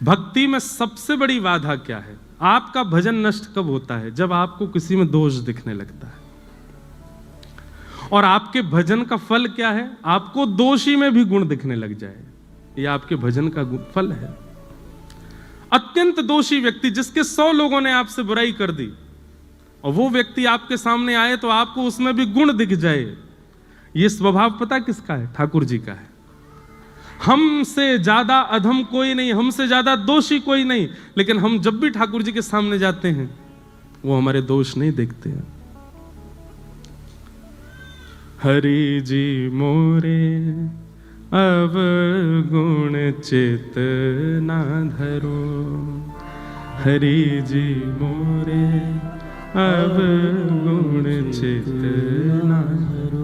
भक्ति में सबसे बड़ी बाधा क्या है? आपका भजन नष्ट कब होता है? जब आपको किसी में दोष दिखने लगता है। और आपके भजन का फल क्या है? आपको दोषी में भी गुण दिखने लग जाए, यह आपके भजन का फल है। अत्यंत दोषी व्यक्ति, जिसके 100 लोगों ने आपसे बुराई कर दी, और वो व्यक्ति आपके सामने आए तो आपको उसमें भी गुण दिख जाए, यह स्वभाव पता किसका है? ठाकुर जी का है। हमसे ज्यादा अधम कोई नहीं, हमसे ज्यादा दोषी कोई नहीं, लेकिन हम जब भी ठाकुर जी के सामने जाते हैं वो हमारे दोष नहीं देखते हैं। हरि जी मोरे अब गुण चित ना धरो, हरि जी मोरे अब गुण चित ना धरो।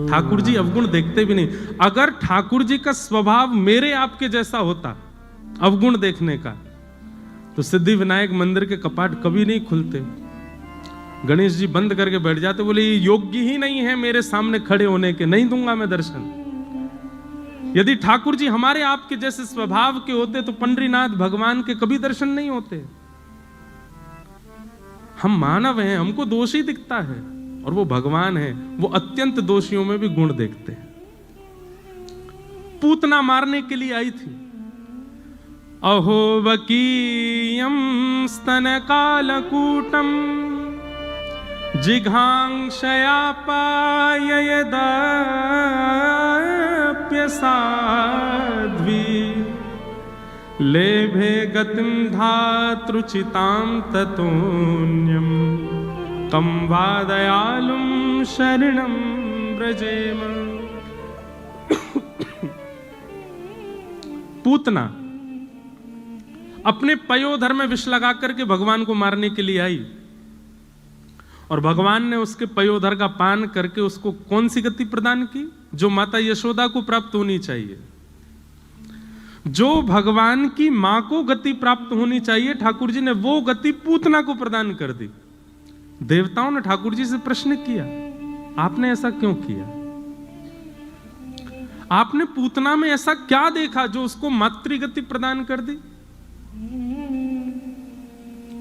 ठाकुर जी अवगुण देखते भी नहीं। अगर ठाकुर जी का स्वभाव मेरे आपके जैसा होता अवगुण देखने का, तो सिद्धि विनायक मंदिर के कपाट कभी नहीं खुलते। गणेश जी बंद करके बैठ जाते, बोले ये योग्य ही नहीं है मेरे सामने खड़े होने के, नहीं दूंगा मैं दर्शन। यदि ठाकुर जी हमारे आपके जैसे स्वभाव के होते तो पंडरीनाथ भगवान के कभी दर्शन नहीं होते। हम मानव हैं, हमको दोष ही दिखता है, और वो भगवान है, वो अत्यंत दोषियों में भी गुण देखते हैं। पूतना मारने के लिए आई थी। अहो वकीयम स्तन कालकूटम जिघांक्षया पाययदाप्य साध्वी लेभे गतिम धातृचितां ततोन्यम तम वा दयालुम शरणं व्रजेम। पूतना अपने पयोधर में विष लगा करके भगवान को मारने के लिए आई, और भगवान ने उसके पयोधर का पान करके उसको कौन सी गति प्रदान की? जो माता यशोदा को प्राप्त होनी चाहिए, जो भगवान की मां को गति प्राप्त होनी चाहिए, ठाकुर जी ने वो गति पूतना को प्रदान कर दी। देवताओं ने ठाकुर जी से प्रश्न किया, आपने ऐसा क्यों किया? आपने पूतना में ऐसा क्या देखा जो उसको मातृगति प्रदान कर दी?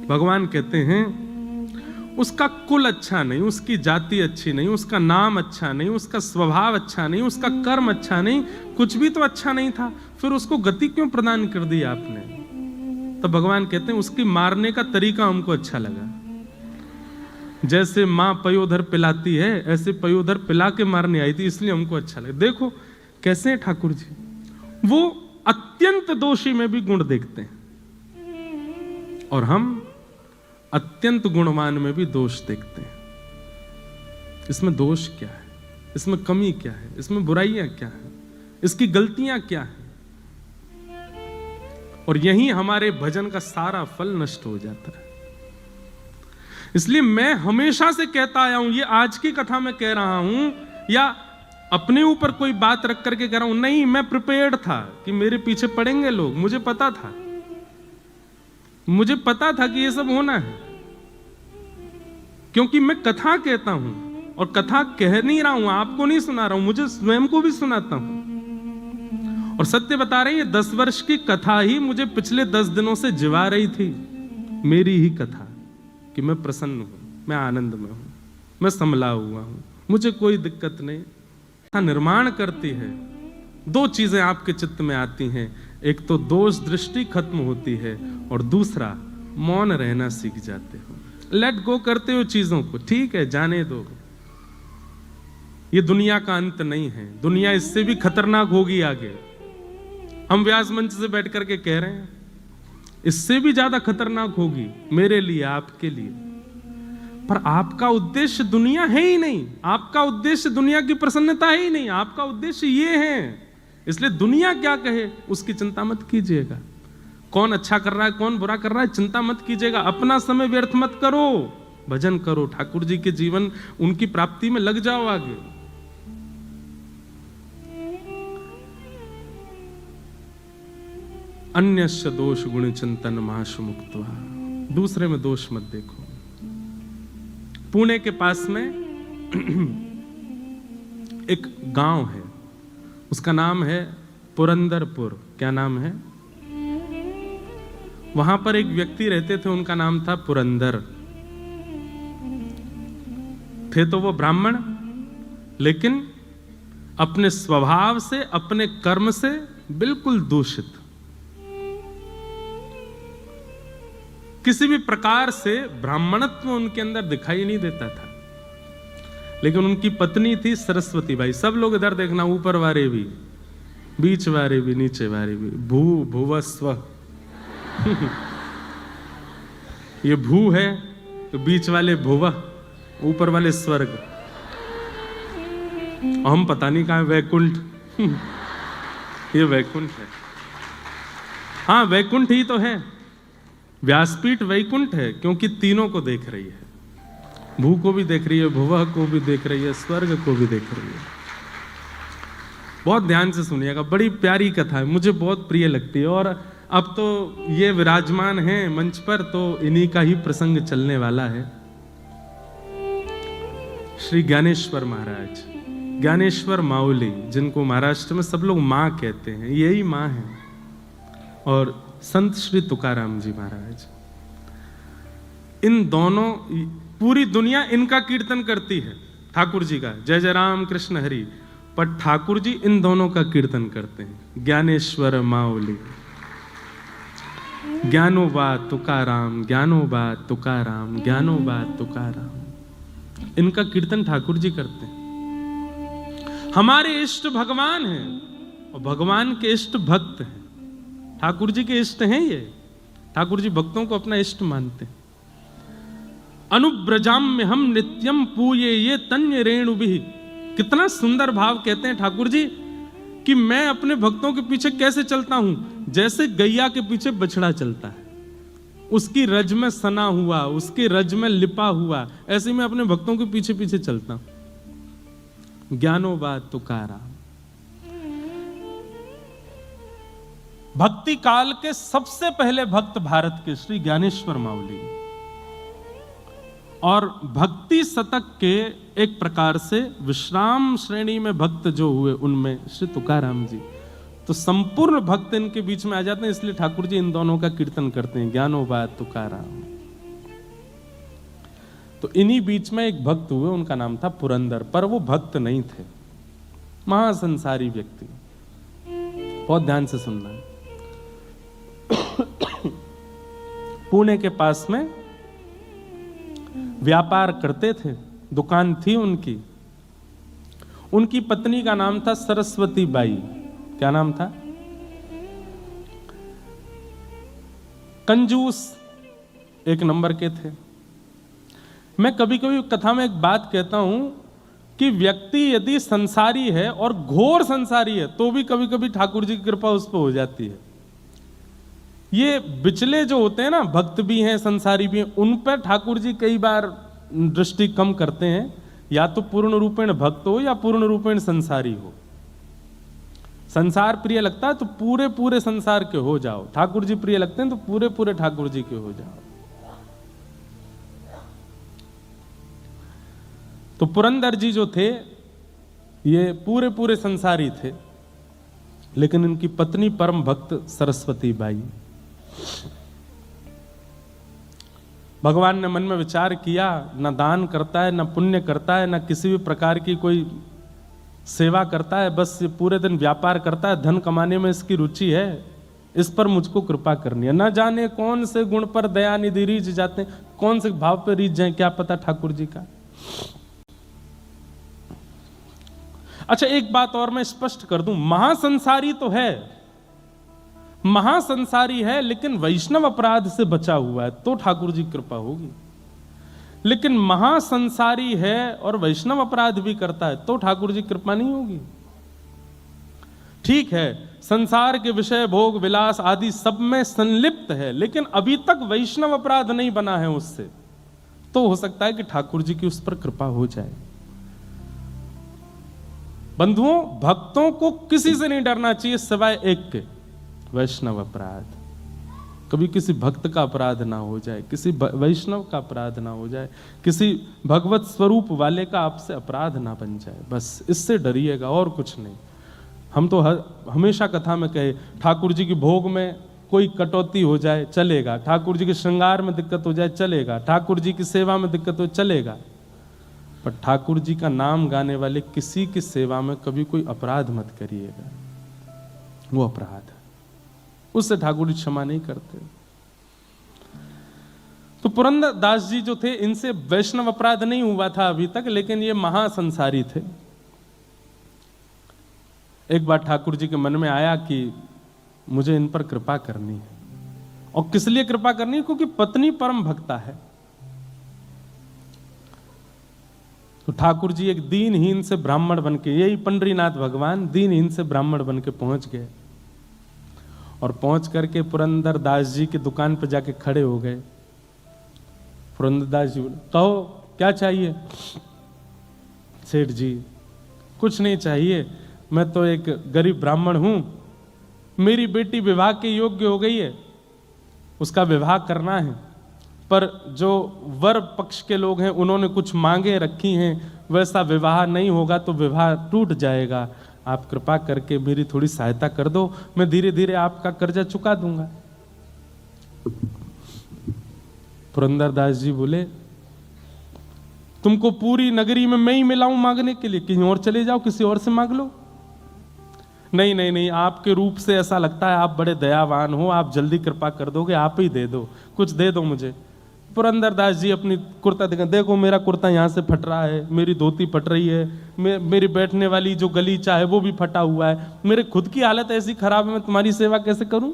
भगवान कहते हैं उसका कुल अच्छा नहीं, उसकी जाति अच्छी नहीं, उसका नाम अच्छा नहीं, उसका स्वभाव अच्छा नहीं, उसका कर्म अच्छा नहीं, कुछ भी तो अच्छा नहीं था, फिर उसको गति क्यों प्रदान कर दी आपने? तो भगवान कहते हैं उसकी मारने का तरीका हमको अच्छा लगा। जैसे मां पयोधर पिलाती है, ऐसे पयोधर पिला के मारने आई थी, इसलिए हमको अच्छा लगा। देखो कैसे हैं ठाकुर जी, वो अत्यंत दोषी में भी गुण देखते हैं, और हम अत्यंत गुणवान में भी दोष देखते हैं। इसमें दोष क्या है? इसमें कमी क्या है? इसमें बुराइयां क्या है? इसकी गलतियां क्या है? और यही हमारे भजन का सारा फल नष्ट हो जाता है। इसलिए मैं हमेशा से कहता आया हूं, ये आज की कथा में कह रहा हूं या अपने ऊपर कोई बात रख करके कह रहा हूं, नहीं, मैं प्रिपेयर्ड था कि मेरे पीछे पड़ेंगे लोग, मुझे पता था, मुझे पता था कि ये सब होना है, क्योंकि मैं कथा कहता हूं, और कथा कह नहीं रहा हूं, आपको नहीं सुना रहा हूं, मुझे स्वयं को भी सुनाता हूं। और सत्य बता रहे हैं, ये 10 वर्ष की कथा ही मुझे पिछले 10 दिनों से जिवा रही थी, मेरी ही कथा, कि मैं प्रसन्न हूं, मैं आनंद में हूं, मैं संभला हुआ हूं, मुझे कोई दिक्कत नहीं। कथा निर्माण करती है, 2 चीजें आपके चित्त में आती हैं, एक तो दोष दृष्टि खत्म होती है, और दूसरा मौन रहना सीख जाते हो, लेट गो करते हो चीजों को, ठीक है जाने दो, ये दुनिया का अंत नहीं है, दुनिया इससे भी खतरनाक होगी आगे। हम व्यास मंच से बैठ करके कह रहे हैं इससे भी ज्यादा खतरनाक होगी मेरे लिए, आपके लिए, पर आपका उद्देश्य दुनिया है ही नहीं, आपका उद्देश्य दुनिया की प्रसन्नता है ही नहीं, आपका उद्देश्य ये है। इसलिए दुनिया क्या कहे उसकी चिंता मत कीजिएगा, कौन अच्छा कर रहा है कौन बुरा कर रहा है चिंता मत कीजिएगा, अपना समय व्यर्थ मत करो, भजन करो, ठाकुर जी के जीवन उनकी प्राप्ति में लग जाओ आगे। अन्यस्य दोष गुण चिंतन महाशु मुक्त्वा, दूसरे में दोष मत देखो। पुणे के पास में एक गांव है, उसका नाम है पुरंदरपुर। क्या नाम है? वहां पर एक व्यक्ति रहते थे, उनका नाम था पुरंदर। थे तो वो ब्राह्मण, लेकिन अपने स्वभाव से, अपने कर्म से बिल्कुल दूषित। किसी भी प्रकार से ब्राह्मणत्व उनके अंदर दिखाई नहीं देता था। लेकिन उनकी पत्नी थी सरस्वती बाई। सब लोग इधर देखना, ऊपर वाले भी, बीच वाले भी, नीचे वाले भी। भूवस्व ये भू है तो बीच वाले भुव, ऊपर वाले स्वर्ग। हम पता नहीं कहां वैकुंठ ये वैकुंठ है। हाँ, वैकुंठ ही तो है। व्यासपीठ वैकुंठ है, क्योंकि तीनों को देख रही है। भू को भी देख रही है, भुवः को भी देख रही है, स्वर्ग को भी देख रही है। बहुत ध्यान से सुनिएगा, बड़ी प्यारी कथा है, मुझे बहुत प्रिय लगती है। और अब तो ये विराजमान है मंच पर, तो इन्हीं का ही प्रसंग चलने वाला है। श्री ज्ञानेश्वर महाराज, ज्ञानेश्वर माउली, जिनको महाराष्ट्र में सब लोग माँ कहते हैं, यही माँ है। और संत श्री तुकाराम जी महाराज, इन दोनों, पूरी दुनिया इनका कीर्तन करती है, ठाकुर जी का, जय जय राम कृष्ण हरि, पर ठाकुर जी इन दोनों का कीर्तन करते हैं। ज्ञानेश्वर माउली, ज्ञानोबा तुकाराम, ज्ञानोबा तुकाराम, ज्ञानोबा तुकाराम, इनका कीर्तन ठाकुर जी करते हैं। हमारे इष्ट भगवान हैं और भगवान के इष्ट भक्त हैं। ठाकुर जी के इष्ट हैं ये। ठाकुर जी भक्तों को अपना इष्ट मानते हैं। अनुब्रजाम में हम नित्यम पूये ये तन्य रेणुभिः। कितना सुंदर भाव कहते हैं ठाकुर जी कि मैं अपने भक्तों के पीछे कैसे चलता हूं, जैसे गैया के पीछे बछड़ा चलता है, उसकी रज में सना हुआ, उसकी रज में लिपा हुआ, ऐसे मैं अपने भक्तों के पीछे पीछे चलता हूं। ज्ञानोबा तुकाराम, भक्ति काल के सबसे पहले भक्त भारत के श्री ज्ञानेश्वर माउली, और भक्ति शतक के एक प्रकार से विश्राम श्रेणी में भक्त जो हुए उनमें श्री तुकाराम जी। तो संपूर्ण भक्त इनके बीच में आ जाते हैं, इसलिए ठाकुर जी इन दोनों का कीर्तन करते हैं, ज्ञानोबा तुकाराम। तो इन्हीं बीच में एक भक्त हुए, उनका नाम था पुरंदर, पर वो भक्त नहीं थे, महासंसारी व्यक्ति। बहुत ध्यान से सुनना है। पुणे के पास में व्यापार करते थे, दुकान थी उनकी। उनकी पत्नी का नाम था सरस्वती बाई। क्या नाम था? कंजूस एक नंबर के थे। मैं कभी कभी कथा में एक बात कहता हूं कि व्यक्ति यदि संसारी है और घोर संसारी है तो भी कभी कभी ठाकुर जी की कृपा उस पर हो जाती है। ये बिचले जो होते हैं ना, भक्त भी हैं संसारी भी हैं, उन पर ठाकुर जी कई बार दृष्टि कम करते हैं, या तो पूर्ण रूपेण भक्त हो या पूर्ण रूपेण संसारी हो। संसार प्रिय लगता है तो पूरे पूरे संसार के हो जाओ, ठाकुर जी प्रिय लगते हैं तो पूरे पूरे ठाकुर जी के हो जाओ। तो पुरंदर जी जो थे ये पूरे पूरे संसारी थे, लेकिन इनकी पत्नी परम भक्त सरस्वती बाई। भगवान ने मन में विचार किया, न दान करता है, न पुण्य करता है, न किसी भी प्रकार की कोई सेवा करता है, बस ये पूरे दिन व्यापार करता है, धन कमाने में इसकी रुचि है, इस पर मुझको कृपा करनी है। न जाने कौन से गुण पर दयानिधि रीझ जाते हैं, कौन से भाव पर रीझ जाए, क्या पता ठाकुर जी का। अच्छा, एक बात और मैं स्पष्ट कर दूं, महासंसारी तो है, महासंसारी है, लेकिन वैष्णव अपराध से बचा हुआ है तो ठाकुर जी कृपा होगी। लेकिन महासंसारी है और वैष्णव अपराध भी करता है तो ठाकुर जी कृपा नहीं होगी। ठीक है, संसार के विषय भोग विलास आदि सब में संलिप्त है, लेकिन अभी तक वैष्णव अपराध नहीं बना है उससे, तो हो सकता है कि ठाकुर जी की उस पर कृपा हो जाए। बंधुओं, भक्तों को किसी से नहीं डरना चाहिए सिवाय एक के, वैष्णव अपराध। कभी किसी भक्त का अपराध ना हो जाए, किसी वैष्णव का अपराध ना हो जाए, किसी भगवत स्वरूप वाले का आपसे अपराध ना बन जाए, बस इससे डरिएगा और कुछ नहीं। हम तो हमेशा कथा में कहे, ठाकुर जी की भोग में कोई कटौती हो जाए चलेगा, ठाकुर जी के श्रृंगार में दिक्कत हो जाए चलेगा, ठाकुर जी की सेवा में दिक्कत हो चलेगा, पर ठाकुर जी का नाम गाने वाले किसी की सेवा में कभी कोई अपराध मत करिएगा, वो अपराध है, उससे ठाकुर जी क्षमा नहीं करते। तो पुरंदर दास जी जो थे, इनसे वैष्णव अपराध नहीं हुआ था अभी तक, लेकिन ये महासंसारी थे। एक बार ठाकुर जी के मन में आया कि मुझे इन पर कृपा करनी है, और किस लिए कृपा करनी है, क्योंकि पत्नी परम भक्ता है। तो ठाकुर जी एक दीनहीन से ब्राह्मण बनके, यही पंडरीनाथ भगवान दीनहीन से ब्राह्मण बनके पहुंच गए, और पहुंच करके पुरंदर दास जी की दुकान पर जाके खड़े हो गए। पुरंदर दास जी बोले, कहो क्या चाहिए? सेठ जी, कुछ नहीं चाहिए, मैं तो एक गरीब ब्राह्मण हूं, मेरी बेटी विवाह के योग्य हो गई है, उसका विवाह करना है, पर जो वर पक्ष के लोग हैं उन्होंने कुछ मांगे रखी हैं, वैसा विवाह नहीं होगा तो विवाह टूट जाएगा, आप कृपा करके मेरी थोड़ी सहायता कर दो, मैं धीरे धीरे आपका कर्जा चुका दूंगा। पुरंदरदास जी बोले, तुमको पूरी नगरी में मैं ही मिलाऊं मांगने के लिए, कहीं और चले जाओ, किसी और से मांग लो। नहीं नहीं नहीं, आपके रूप से ऐसा लगता है आप बड़े दयावान हो, आप जल्दी कृपा कर दोगे, आप ही दे दो, कुछ दे दो मुझे। पुरंदरदास जी अपनी कुर्ता दिखा, देखो मेरा कुर्ता यहाँ से फट रहा है, मेरी धोती फट रही है, मेरी बैठने वाली जो गलीचा है वो भी फटा हुआ है, मेरे खुद की हालत ऐसी खराब है, मैं तुम्हारी सेवा कैसे करूं?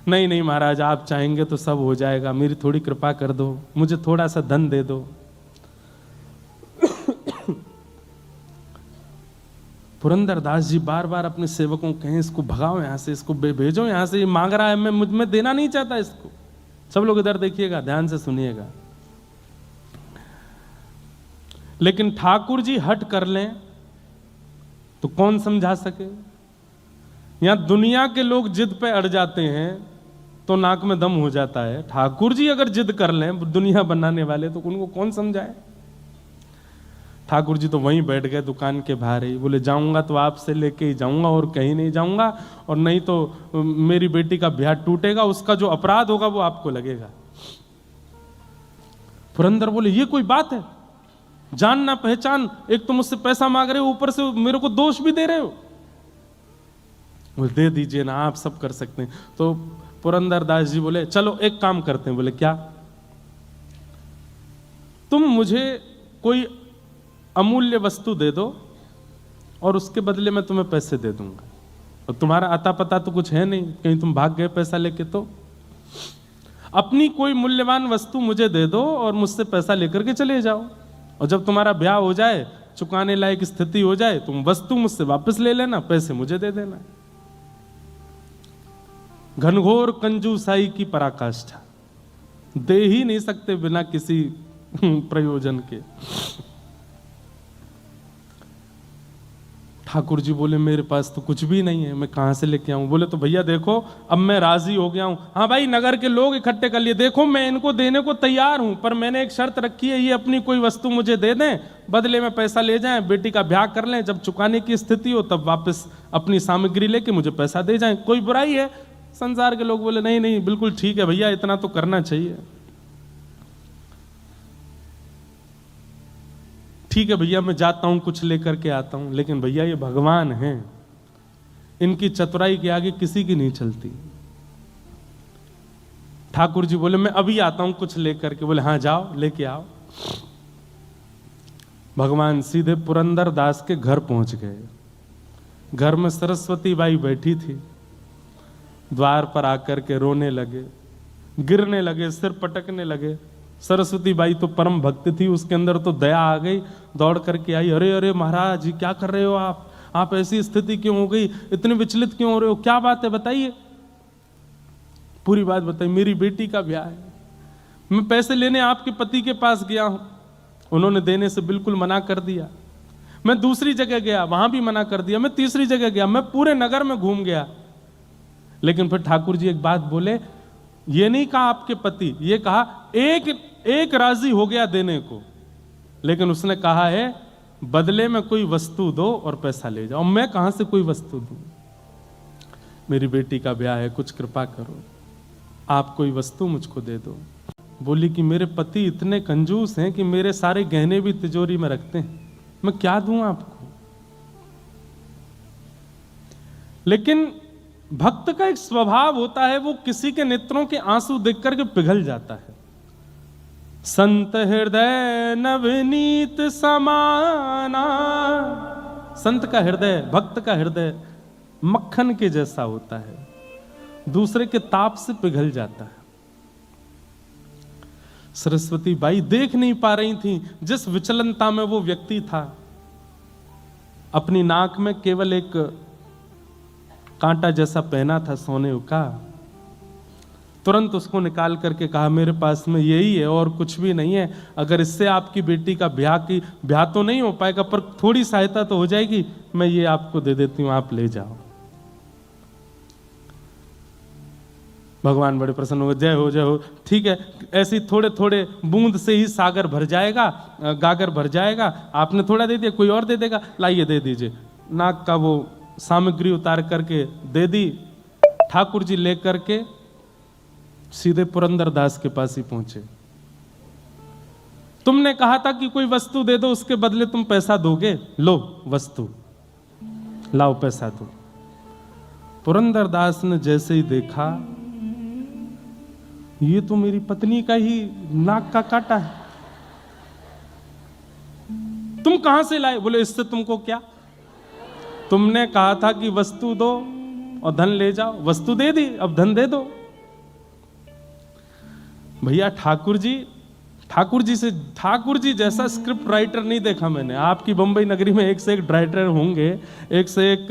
नहीं नहीं महाराज, आप चाहेंगे तो सब हो जाएगा, मेरी थोड़ी कृपा कर दो, मुझे थोड़ा सा धन दे दो। पुरंदरदास जी बार बार अपने सेवकों को कहें, इसको भगाओ यहां से, इसको भेजो यहां से, ये मांग रहा है, मैं मुझ में देना नहीं चाहता इसको। सब लोग इधर देखिएगा, ध्यान से सुनिएगा। लेकिन ठाकुर जी हट कर लें तो कौन समझा सके? यहां दुनिया के लोग जिद पे अड़ जाते हैं तो नाक में दम हो जाता है, ठाकुर जी अगर जिद कर लें दुनिया बनाने वाले, तो उनको कौन समझाए? ठाकुर जी तो वहीं बैठ गए दुकान के बाहर ही, बोले जाऊंगा तो आपसे लेके ही जाऊंगा और कहीं नहीं जाऊंगा, और नहीं तो मेरी बेटी का ब्याह टूटेगा, उसका जो अपराध होगा वो आपको लगेगा। पुरंदर बोले, ये कोई बात है? जान ना पहचान, एक तो मुझसे पैसा मांग रहे हो, ऊपर से मेरे को दोष भी दे रहे हो। बोले दे दीजिए ना, आप सब कर सकते हैं। तो पुरंदरदास जी बोले, चलो एक काम करते हैं। बोले क्या? तुम मुझे कोई अमूल्य वस्तु दे दो और उसके बदले में तुम्हें पैसे दे दूंगा, और तुम्हारा अता पता तो कुछ है नहीं, कहीं तुम भाग गए पैसा लेके, तो अपनी कोई मूल्यवान वस्तु मुझे दे दो और मुझसे पैसा लेकर के चले जाओ, और जब तुम्हारा ब्याह हो जाए, चुकाने लायक स्थिति हो जाए, तुम वस्तु मुझसे वापस ले लेना, पैसे मुझे दे देना। घनघोर कंजूसाई की पराकाष्ठा, दे ही नहीं सकते बिना किसी प्रयोजन के। ठाकुर जी बोले, मेरे पास तो कुछ भी नहीं है, मैं कहां से लेके आऊं? बोले, तो भैया देखो, अब मैं राजी हो गया हूं। हाँ भाई, नगर के लोग इकट्ठे कर लिए, देखो मैं इनको देने को तैयार हूं, पर मैंने एक शर्त रखी है, ये अपनी कोई वस्तु मुझे दे दें, बदले में पैसा ले जाएं, बेटी का ब्याह कर लें, जब चुकाने की स्थिति हो तब वापस अपनी सामग्री लेके मुझे पैसा दे जाएं, कोई बुराई है? संसार के लोग बोले, नहीं नहीं बिल्कुल ठीक है भैया, इतना तो करना चाहिए। ठीक है भैया, मैं जाता हूं, कुछ लेकर के आता हूं, लेकिन भैया ये भगवान हैं, इनकी चतुराई के आगे किसी की नहीं चलती। ठाकुर जी बोले, मैं अभी आता हूं कुछ लेकर के। बोले, हाँ जाओ, लेके आओ। भगवान सीधे पुरंदर दास के घर पहुंच गए। घर में सरस्वती बाई बैठी थी, द्वार पर आकर के रोने लगे, गिरने लगे, सिर पटकने लगे। सरस्वती बाई तो परम भक्त थी, उसके अंदर तो दया आ गई, दौड़ करके आई, अरे अरे महाराज जी क्या कर रहे हो आप ऐसी स्थिति क्यों हो गई, इतने विचलित क्यों हो रहे हो, क्या बात है बताइए, पूरी बात बताइए। मेरी बेटी का ब्याह है, मैं पैसे लेने आपके पति के पास गया हूं, उन्होंने देने से बिल्कुल मना कर दिया। मैं दूसरी जगह गया, वहां भी मना कर दिया। मैं तीसरी जगह गया, मैं पूरे नगर में घूम गया, लेकिन फिर ठाकुर जी एक बात बोले, ये नहीं कहा आपके पति, ये कहा एक राजी हो गया देने को, लेकिन उसने कहा है बदले में कोई वस्तु दो और पैसा ले जाओ। मैं कहां से कोई वस्तु दूं? मेरी बेटी का ब्याह है, कुछ कृपा करो, आप कोई वस्तु मुझको दे दो। बोली कि मेरे पति इतने कंजूस हैं कि मेरे सारे गहने भी तिजोरी में रखते हैं, मैं क्या दूं आपको। लेकिन भक्त का एक स्वभाव होता है, वो किसी के नेत्रों के आंसू देख करके पिघल जाता है। संत हृदय नवनीत समाना, संत का हृदय, भक्त का हृदय मक्खन के जैसा होता है, दूसरे के ताप से पिघल जाता है। सरस्वती बाई देख नहीं पा रही थी जिस विचलनता में वो व्यक्ति था। अपनी नाक में केवल एक कांटा जैसा पहना था सोने का, तुरंत उसको निकाल करके कहा मेरे पास में यही है और कुछ भी नहीं है, अगर इससे आपकी बेटी का ब्याह तो नहीं हो पाएगा पर थोड़ी सहायता तो हो जाएगी, मैं ये आपको दे देती हूं, आप ले जाओ। भगवान बड़े प्रसन्न हो गए, जय हो जय हो, ठीक है, ऐसी थोड़े थोड़े बूंद से ही सागर भर जाएगा, गागर भर जाएगा, आपने थोड़ा दे दिया, कोई और दे देगा, लाइए दे दीजिए। नाक का वो सामग्री उतार करके दे दी। ठाकुर जी लेकर के सीधे पुरंदरदास के पास ही पहुंचे। तुमने कहा था कि कोई वस्तु दे दो, उसके बदले तुम पैसा दोगे, लो वस्तु, लाओ पैसा दो। पुरंदरदास ने जैसे ही देखा, ये तो मेरी पत्नी का ही नाक का कांटा है, तुम कहां से लाए? बोले इससे तुमको क्या, तुमने कहा था कि वस्तु दो और धन ले जाओ, वस्तु दे दी, अब धन दे दो। भैया ठाकुर जी जैसा स्क्रिप्ट राइटर नहीं देखा मैंने। आपकी बंबई नगरी में एक से एक राइटर होंगे, एक से एक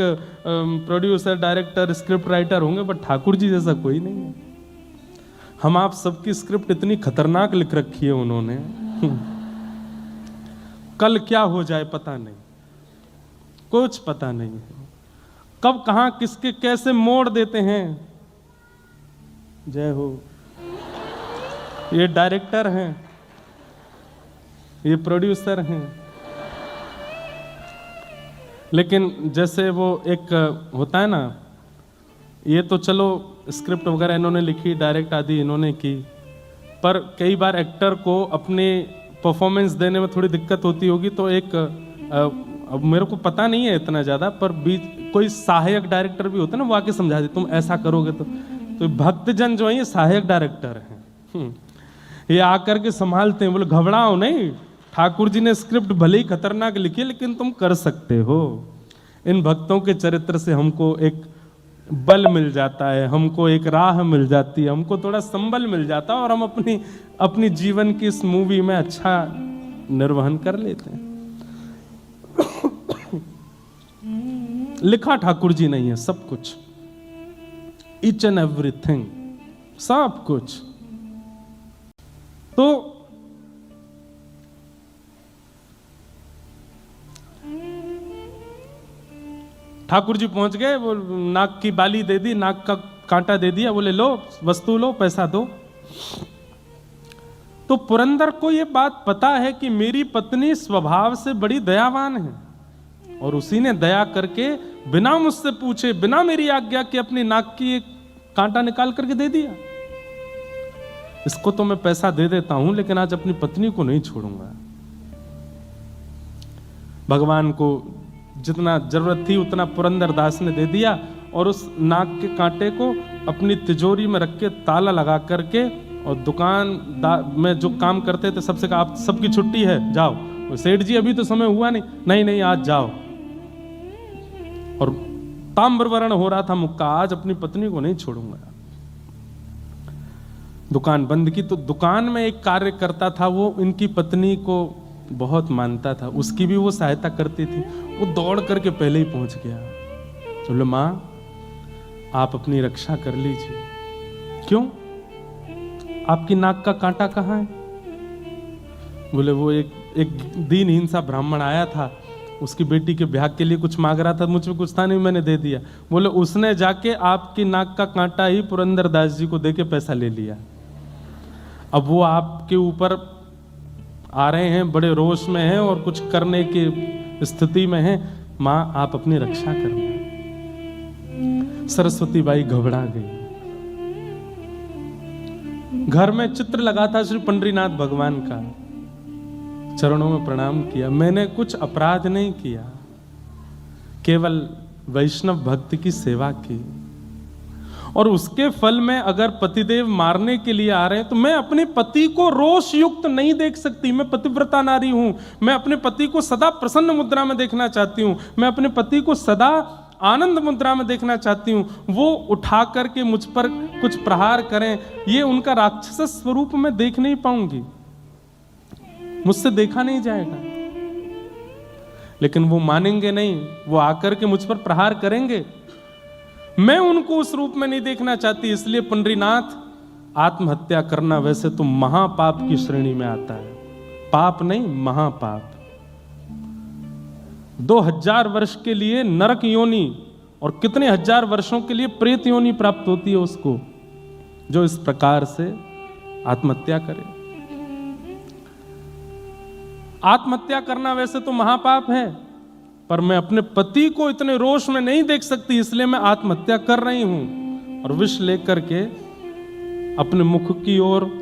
प्रोड्यूसर, डायरेक्टर, स्क्रिप्ट राइटर होंगे, बट ठाकुर जी जैसा कोई नहीं है। हम आप सबकी स्क्रिप्ट इतनी खतरनाक लिख रखी है उन्होंने, कल क्या हो जाए पता नहीं, कुछ पता नहीं है, कब कहां किसके कैसे मोड़ देते हैं। जय हो। ये डायरेक्टर हैं, ये प्रोड्यूसर हैं, लेकिन जैसे वो एक होता है ना, ये तो चलो स्क्रिप्ट वगैरह इन्होंने लिखी, डायरेक्ट आदि इन्होंने की, पर कई बार एक्टर को अपने परफॉर्मेंस देने में थोड़ी दिक्कत होती होगी, तो एक अब मेरे को पता नहीं है इतना ज़्यादा, पर बीच कोई सहायक डायरेक्टर भी होता है ना, वो आके समझा दे तुम ऐसा करोगे तो भक्तजन जो है ये सहायक डायरेक्टर हैं, ये आकर के संभालते हैं। बोले घबराओ नहीं, ठाकुर जी ने स्क्रिप्ट भले ही खतरनाक लिखी है लेकिन तुम कर सकते हो। इन भक्तों के चरित्र से हमको एक बल मिल जाता है, हमको एक राह मिल जाती है, हमको थोड़ा संबल मिल जाता है और हम अपनी जीवन की इस मूवी में अच्छा निर्वहन कर लेते हैं। लिखा ठाकुर जी नहीं है सब कुछ, ईच एंड एवरीथिंग, सब कुछ। तो ठाकुर जी पहुंच गए, वो नाक की बाली दे दी, नाक का कांटा दे दिया, बोले लो वस्तु लो, पैसा दो। तो पुरंदर को ये बात पता है कि मेरी पत्नी स्वभाव से बड़ी दयावान है, और उसी ने दया करके बिना मुझसे पूछे, बिना मेरी आज्ञा के अपनी नाक की एक कांटा निकाल करके दे दिया। इसको तो मैं पैसा दे देता हूं, लेकिन आज अपनी पत्नी को नहीं छोड़ूंगा। भगवान को जितना जरूरत थी उतना पुरंदरदास ने दे दिया, और उस नाक के कांटे को अपनी तिजोरी में रख के ताला लगा करके, और दुकान में जो काम करते थे सबसे कहा आप सबकी छुट्टी है, जाओ। सेठ जी अभी तो समय हुआ नहीं, नहीं आज जाओ। और ताम्रवर्ण हो रहा था मुक्का, आज अपनी पत्नी को नहीं छोड़ूंगा। दुकान बंद की। तो दुकान में एक कार्य करता था, वो इनकी पत्नी को बहुत मानता था, उसकी भी वो सहायता करती थी। वो दौड़ करके पहले ही पहुंच गया, बोले मां आप अपनी रक्षा कर लीजिए। क्यों, आपकी नाक का कांटा कहाँ है? बोले वो एक दीनहीन सा ब्राह्मण आया था, उसकी बेटी के ब्याह के लिए कुछ मांग रहा था, मुझ में कुछ था नहीं, मैंने दे दिया। बोले उसने जाके आपकी नाक का कांटा ही पुरंदरदास जी को देके पैसा ले लिया। अब वो आपके ऊपर आ रहे हैं, बड़े रोष में हैं और कुछ करने की स्थिति में हैं। मां आप अपनी रक्षा करना। सरस्वती बाई घबरा गई। घर में चित्र लगा था श्री पंडरीनाथ भगवान का, चरणों में प्रणाम किया। मैंने कुछ अपराध नहीं किया, केवल वैष्णव भक्त की सेवा की, और उसके फल में अगर पतिदेव मारने के लिए आ रहे हैं तो मैं अपने पति को रोष युक्त नहीं देख सकती। मैं पतिव्रता नारी हूं, मैं अपने पति को सदा प्रसन्न मुद्रा में देखना चाहती हूं, मैं अपने पति को सदा आनंद मुद्रा में देखना चाहती हूं। वो उठा करके मुझ पर कुछ प्रहार करें, ये उनका राक्षस स्वरूप मैं देख नहीं पाऊंगी, मुझसे देखा नहीं जाएगा। लेकिन वो मानेंगे नहीं, वो आकर के मुझ पर प्रहार करेंगे, मैं उनको उस रूप में नहीं देखना चाहती। इसलिए पंडरीनाथ, आत्महत्या करना वैसे तो महापाप की श्रेणी में आता है, पाप नहीं महापाप। 2000 वर्ष के लिए नरक योनि और कितने हजार वर्षों के लिए प्रेत योनि प्राप्त होती है उसको, जो इस प्रकार से आत्महत्या करे। आत्महत्या करना वैसे तो महापाप है, पर मैं अपने पति को इतने रोष में नहीं देख सकती, इसलिए मैं आत्महत्या कर रही हूं। और विष लेकर के अपने मुख की ओर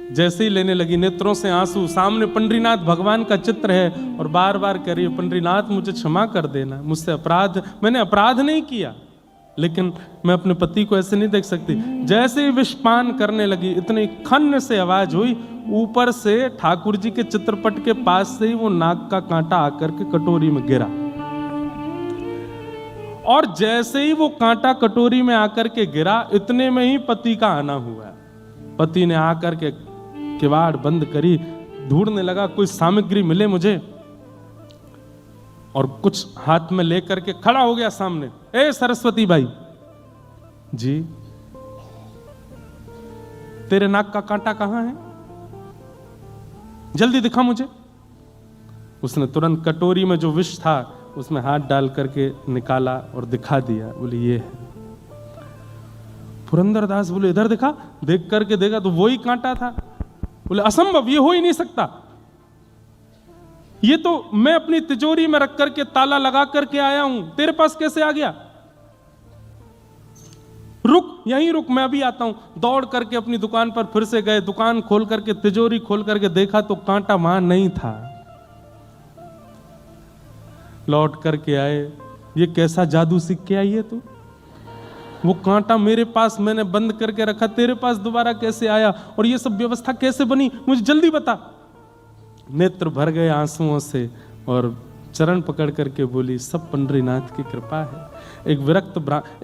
जैसे ही लेने लगी, नेत्रों से आंसू, सामने पंडरीनाथ भगवान का चित्र है, और बार बार कह रही है, पंडरीनाथ मुझे क्षमा कर देना, मुझसे अपराध, मैंने अपराध नहीं किया, लेकिन मैं अपने पति को ऐसे नहीं देख सकती। जैसे ही विषपान करने लगी, इतनी खन्न से आवाज हुई, ऊपर से ठाकुर जी के चित्रपट के पास से ही वो नाग का कांटा आकर के कटोरी में गिरा, और जैसे ही वो कांटा कटोरी में आकर के गिरा, इतने में ही पति का आना हुआ। पति ने आकर के किवाड़ बंद करी, ढूंढने लगा कोई सामग्री मिले मुझे, और कुछ हाथ में लेकर के खड़ा हो गया सामने। ए सरस्वती बाई जी, तेरे नाक का कांटा कहां है, जल्दी दिखा मुझे। उसने तुरंत कटोरी में जो विष था उसमें हाथ डाल करके निकाला और दिखा दिया, बोले ये है। पुरंदरदास बोले इधर दिखा, देख करके देखा तो वही कांटा था। बोले असंभव, ये हो ही नहीं सकता, ये तो मैं अपनी तिजोरी में रख करके ताला लगा करके आया हूं, तेरे पास कैसे आ गया। रुक, यहीं रुक, मैं अभी आता हूं। दौड़ करके अपनी दुकान पर फिर से गए, दुकान खोल करके तिजोरी खोल करके देखा तो कांटा वहां नहीं था। लौट करके आए, ये कैसा जादू सीख के आई है तू, वो कांटा मेरे पास मैंने बंद करके रखा, तेरे पास दोबारा कैसे आया, और ये सब व्यवस्था कैसे बनी, मुझे जल्दी बता। नेत्र भर गए आंसुओं से, और चरण पकड़ करके बोली, सब पंडरीनाथ की कृपा है। एक विरक्त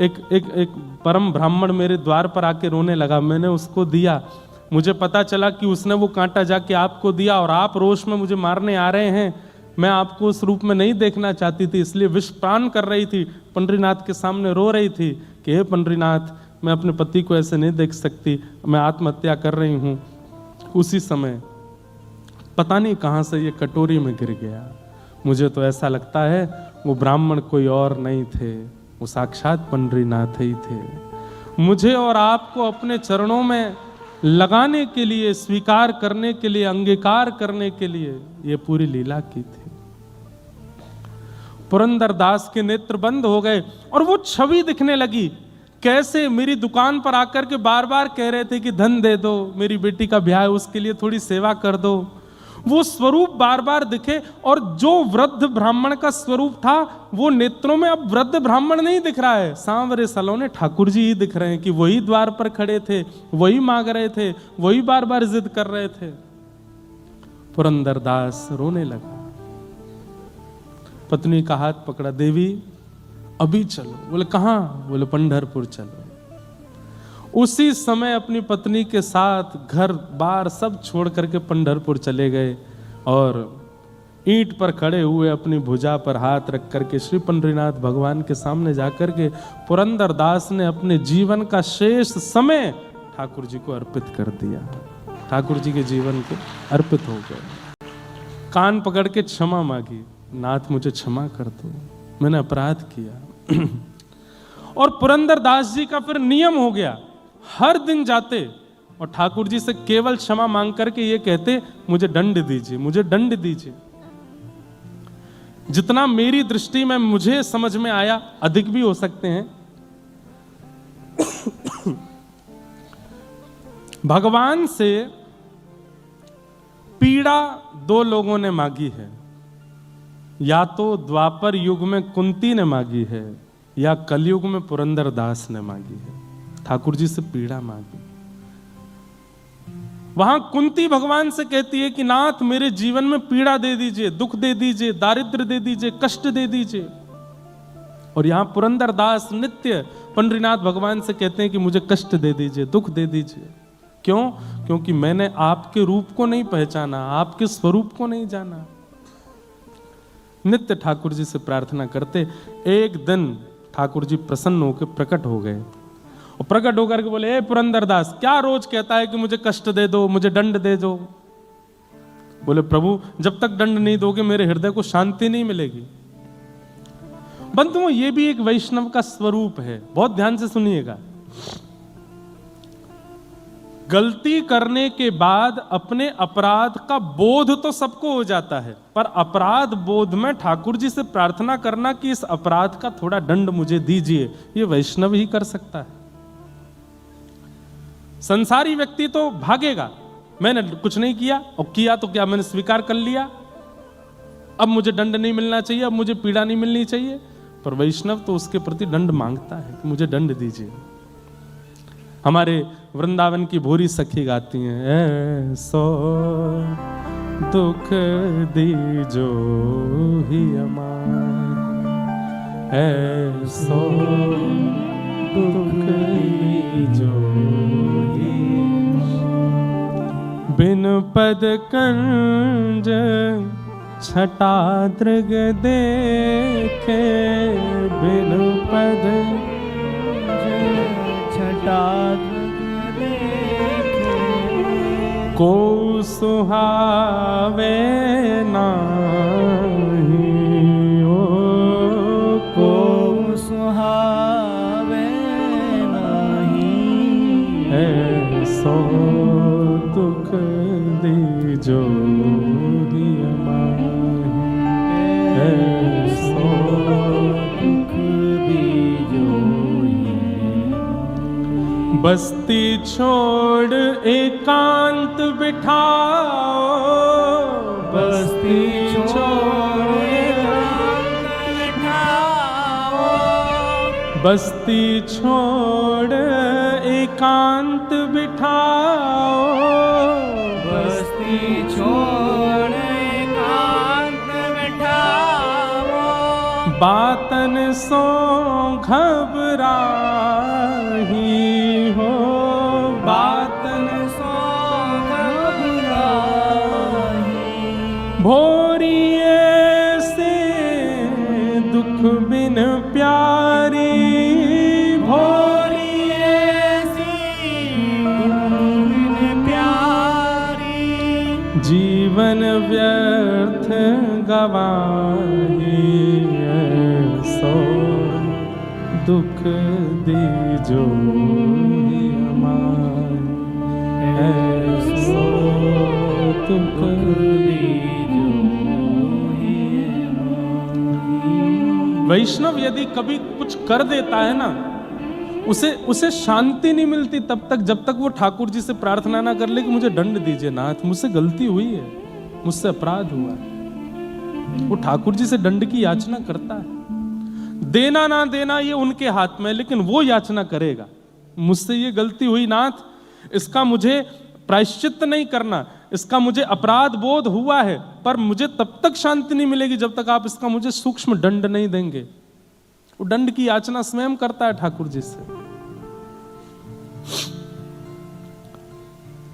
एक परम ब्राह्मण मेरे द्वार पर आके रोने लगा, मैंने उसको दिया, मुझे पता चला कि उसने वो कांटा जाके आपको दिया, और आप रोष में मुझे मारने आ रहे हैं। मैं आपको उस रूप में नहीं देखना चाहती थी, इसलिए विषपान कर रही थी, पंडरीनाथ के सामने रो रही थी कि हे पंडरीनाथ, मैं अपने पति को ऐसे नहीं देख सकती, मैं आत्महत्या कर रही हूं। उसी समय पता नहीं कहां से ये कटोरी में गिर गया। मुझे तो ऐसा लगता है वो ब्राह्मण कोई और नहीं थे, वो साक्षात पंडरीनाथ ही थे। मुझे और आपको अपने चरणों में लगाने के लिए, स्वीकार करने के लिए, अंगीकार करने के लिए ये पूरी लीला की थी। पुरंदरदास के नेत्र बंद हो गए और वो छवि दिखने लगी, कैसे मेरी दुकान पर आकर के बार बार कह रहे थे कि धन दे दो, मेरी बेटी का ब्याह है उसके लिए थोड़ी सेवा कर दो। वो स्वरूप बार बार दिखे, और जो वृद्ध ब्राह्मण का स्वरूप था वो नेत्रों में अब वृद्ध ब्राह्मण नहीं दिख रहा है, सांवरे सलोने ठाकुर जी ही दिख रहे हैं कि वही द्वार पर खड़े थे, वही मांग रहे थे, वही बार बार जिद कर रहे थे। पुरंदरदास रोने लगा, पत्नी का हाथ पकड़ा, देवी अभी चलो। बोले कहां? बोले पंढरपुर चलो। उसी समय अपनी पत्नी के साथ घर बार सब छोड़ करके पंढरपुर चले गए, और ईंट पर खड़े हुए अपनी भुजा पर हाथ रख करके श्री पंडरीनाथ भगवान के सामने जाकर के पुरंदरदास ने अपने जीवन का शेष समय ठाकुर जी को अर्पित कर दिया। ठाकुर जी के जीवन को अर्पित हो गए। कान पकड़ के क्षमा मांगी, नाथ मुझे क्षमा कर दो, मैंने अपराध किया। और पुरंदरदास जी का फिर नियम हो गया, हर दिन जाते और ठाकुर जी से केवल क्षमा मांग करके ये कहते, मुझे दंड दीजिए, मुझे दंड दीजिए। जितना मेरी दृष्टि में मुझे समझ में आया, अधिक भी हो सकते हैं, भगवान से पीड़ा दो लोगों ने मांगी है, या तो द्वापर युग में कुंती ने मांगी है या कलयुग में पुरंदरदास ने मांगी है। ठाकुर जी से पीड़ा मांगी। वहां कुंती भगवान से कहती है कि नाथ मेरे जीवन में पीड़ा दे दीजिए, दुख दे दीजिए, दारिद्र्य दे दीजिए, कष्ट दे दीजिए। और यहां पुरंदरदास नित्य पंडरीनाथ भगवान से कहते हैं कि मुझे कष्ट दे दीजिए, दुख दे दीजिए। क्यों? क्योंकि मैंने आपके रूप को नहीं पहचाना, आपके स्वरूप को नहीं जाना। नित्य ठाकुर जी से प्रार्थना करते। एक दिन ठाकुर जी प्रसन्न होकर प्रकट हो गए और प्रकट होकर के बोले, ए पुरंदरदास, क्या रोज कहता है कि मुझे कष्ट दे दो, मुझे दंड दे दो। बोले, प्रभु जब तक दंड नहीं दोगे मेरे हृदय को शांति नहीं मिलेगी। बंधुओं, ये भी एक वैष्णव का स्वरूप है। बहुत ध्यान से सुनिएगा। गलती करने के बाद अपने अपराध का बोध तो सबको हो जाता है, पर अपराध बोध में ठाकुर जी से प्रार्थना करना कि इस अपराध का थोड़ा दंड मुझे दीजिए, ये वैष्णव ही कर सकता है। संसारी व्यक्ति तो भागेगा, मैंने कुछ नहीं किया, और किया तो क्या, मैंने स्वीकार कर लिया, अब मुझे दंड नहीं मिलना चाहिए, अब मुझे पीड़ा नहीं मिलनी चाहिए। पर वैष्णव तो उसके प्रति दंड मांगता है कि मुझे दंड दीजिए। हमारे वृंदावन की भोरी सखी गाती हैं, ऐसो दुख दीजो ही अमार, ऐसो दुख दीजो ही, बिन पद कंज छटा दृग देखे, बिन पद छटा दृग देखे, को सुहावे नाही, ओ को सुहावे नाही, ऐसो दुख दीजो ही अमार, ऐसो दुख दीजो ही। बस्ती छोड़ एकांत बिठाओ, बस्ती छोड़ एकांत बिठाओ, बस्ती छोड़ एकांत बिठाओ, बस्ती छोड़ एकांत बिठाओ, बातन सो घबराही हो, बातन सो घबराही, भोरिए से दुख बिन प्यारी, भोरिए से दुख बिन प्यारी, जीवन व्यर्थ गवाही, ऐसो दुख दीजो ही अमार, ऐसो दुख दीजो ही अमार। वैष्णव यदि कभी कुछ कर देता है ना, उसे शांति नहीं मिलती तब तक जब तक वो ठाकुर जी से प्रार्थना ना कर ले कि मुझे दंड दीजिए नाथ, मुझसे गलती हुई है, मुझसे अपराध हुआ है। वो ठाकुर जी से दंड की याचना करता है। देना ना देना ये उनके हाथ में, लेकिन वो याचना करेगा, मुझसे ये गलती हुई नाथ, इसका मुझे प्रायश्चित नहीं करना, इसका मुझे अपराध बोध हुआ है, पर मुझे तब तक शांति नहीं मिलेगी जब तक आप इसका मुझे सूक्ष्म दंड नहीं देंगे। वो दंड की याचना स्वयं करता है ठाकुर जी से।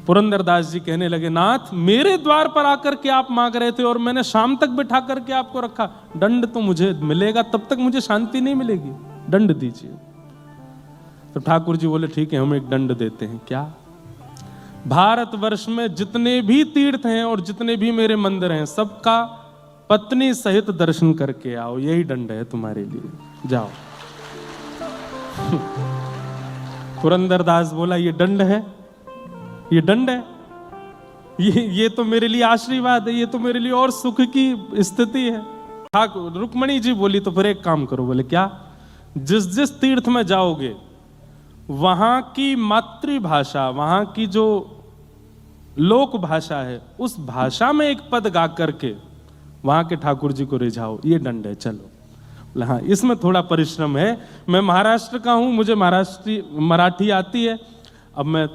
पुरंदरदास जी कहने लगे, नाथ मेरे द्वार पर आकर के आप मांग रहे थे और मैंने शाम तक बिठा करके आपको रखा, दंड तो मुझे मिलेगा, तब तक मुझे शांति नहीं मिलेगी, दंड दीजिए। तो ठाकुर जी बोले, ठीक है हम एक दंड देते हैं। क्या? भारतवर्ष में जितने भी तीर्थ हैं और जितने भी मेरे मंदिर हैं, सबका पत्नी सहित दर्शन करके आओ, यही दंड है तुम्हारे लिए, जाओ। पुरंदरदास बोला, ये दंड है, ये दंड है, ये तो मेरे लिए आशीर्वाद है, ये तो मेरे लिए और सुख की स्थिति है। ठाकुर रुक्मणी जी बोली, तो फिर एक काम करो। बोले क्या? जिस जिस तीर्थ में जाओगे वहां की मातृभाषा, वहां की जो लोक भाषा है, उस भाषा में एक पद गा करके वहां के ठाकुर जी को रिझाओ, ये दंड है। चलो, हाँ, इसमें थोड़ा परिश्रम है। मैं महाराष्ट्र का हूं, मुझे मराठी आती है। अब मैं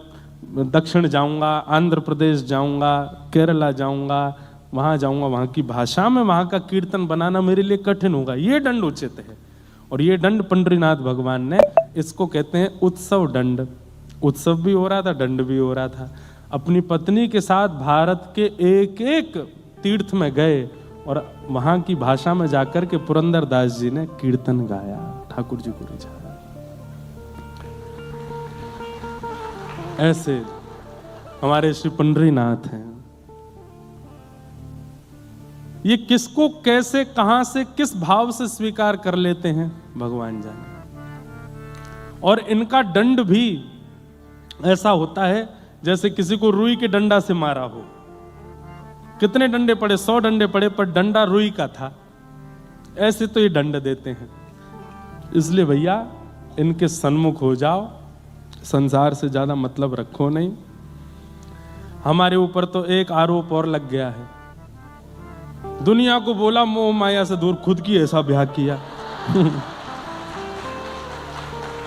दक्षिण जाऊंगा, आंध्र प्रदेश जाऊंगा, केरला जाऊंगा, वहां जाऊंगा, वहां की भाषा में वहां का कीर्तन बनाना मेरे लिए कठिन होगा। ये दंड उचित है। और ये दंड पंडरीनाथ भगवान ने, इसको कहते हैं उत्सव दंड। उत्सव भी हो रहा था, दंड भी हो रहा था। अपनी पत्नी के साथ भारत के एक एक तीर्थ में गए और वहां की भाषा में जाकर के पुरंदर दास जी ने कीर्तन गाया, ठाकुर जी को रिझाया। ऐसे हमारे श्री पंडरीनाथ हैं। ये किसको कैसे, कहां से, किस भाव से स्वीकार कर लेते हैं, भगवान जाने। और इनका दंड भी ऐसा होता है जैसे किसी को रुई के डंडा से मारा हो। कितने डंडे पड़े, 100 डंडे पड़े, पर डंडा रुई का था। ऐसे तो ये दंड देते हैं। इसलिए भैया, इनके सन्मुख हो जाओ, संसार से ज्यादा मतलब रखो नहीं। हमारे ऊपर तो एक आरोप और लग गया है। दुनिया को बोला मोह माया से दूर, खुद की ऐसा ब्याह किया।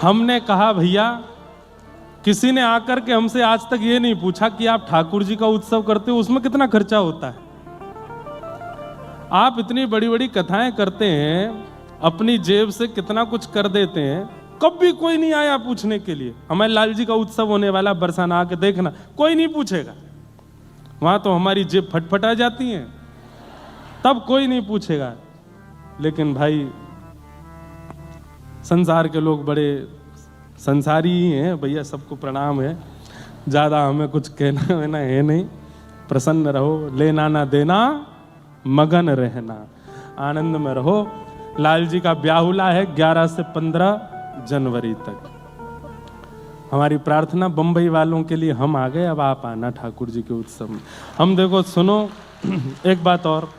हमने कहा भैया, किसी ने आकर के हमसे आज तक ये नहीं पूछा कि आप ठाकुर जी का उत्सव करते हो, उसमें कितना खर्चा होता है। आप इतनी बड़ी बड़ी कथाएं करते हैं, अपनी जेब से कितना कुछ कर देते हैं, कभी कोई नहीं आया पूछने के लिए। हमारे लाल जी का उत्सव होने वाला, बरसाना, आके देखना, कोई नहीं पूछेगा। वहां तो हमारी जेब फटफटा जाती है, तब कोई नहीं पूछेगा। लेकिन भाई, संसार के लोग बड़े संसारी ही हैं भैया, सबको प्रणाम है। ज्यादा हमें कुछ कहना वेना है नहीं। प्रसन्न रहो, लेना ना देना, मगन रहना, आनंद में रहो। लाल जी का ब्याहुला है 11 से 15 जनवरी तक। हमारी प्रार्थना बंबई वालों के लिए, हम आ गए, अब आप आना ठाकुर जी के उत्सव में। हम देखो, सुनो एक बात और,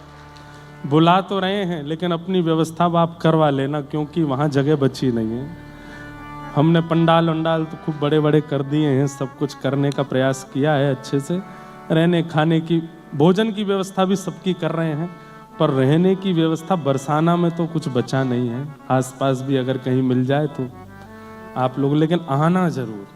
बुला तो रहे हैं लेकिन अपनी व्यवस्था आप करवा लेना, क्योंकि वहां जगह बची नहीं है। हमने पंडाल वंडाल तो खूब बड़े बड़े कर दिए हैं, सब कुछ करने का प्रयास किया है अच्छे से। रहने खाने की, भोजन की व्यवस्था भी सबकी कर रहे हैं, पर रहने की व्यवस्था बरसाना में तो कुछ बचा नहीं है। आसपास भी अगर कहीं मिल जाए तो आप लोग, लेकिन आना जरूर।